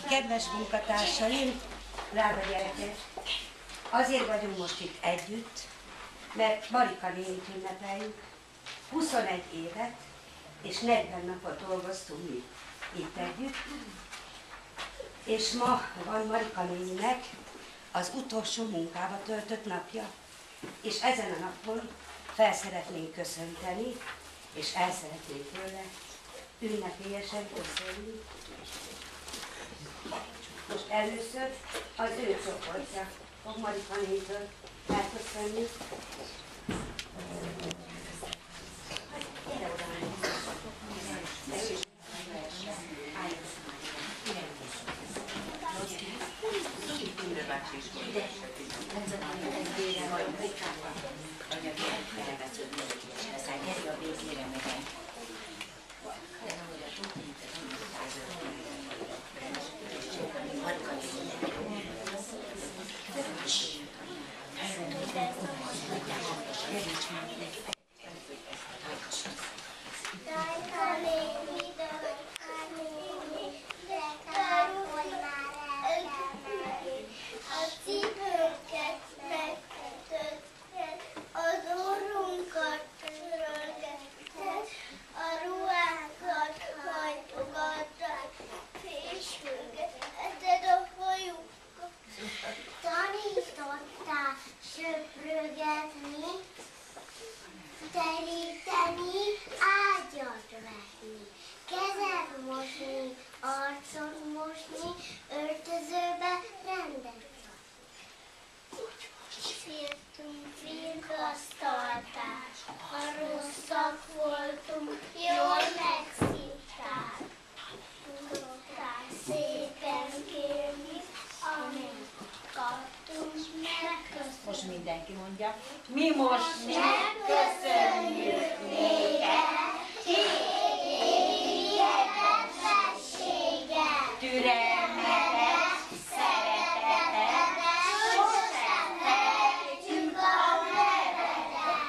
Kedves munkatársaim, drága gyerekek, azért vagyunk most itt együtt, mert Marika nénit ünnepeljük. 21 évet és 40 napot dolgoztunk mi itt együtt, és ma van Marika néninek az utolsó munkába töltött napja, és ezen a napon fel szeretnénk köszönteni, és el szeretnénk tőle ünnepélyesen köszönni. Most először az ő csoportja fog Marika nénitől elköszönni. Tanítottál söprögetni, teríteni, ágyat vetni, kezet mosni, arcot mosni, öltözőbe rendet rakni. Sírtunk, vigasztaltál, ha rosszak voltunk, jól megszívtál. Tudtál szépen kérni, amit kaptunk, megköszönjük. Most mindenki mondja. Mi most megköszönjük néked, hihetetlenséggel, türelmetek, szeretetedet, sosem felejtjük a nevedet.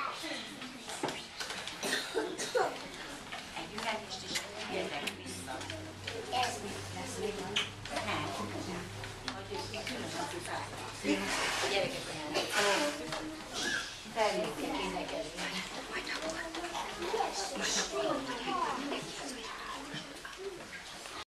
egy üzenést is jöttek vissza. Ez mit lesz még van? Nem. A gyerekek olyan felnézték énekelni. Majd akkor.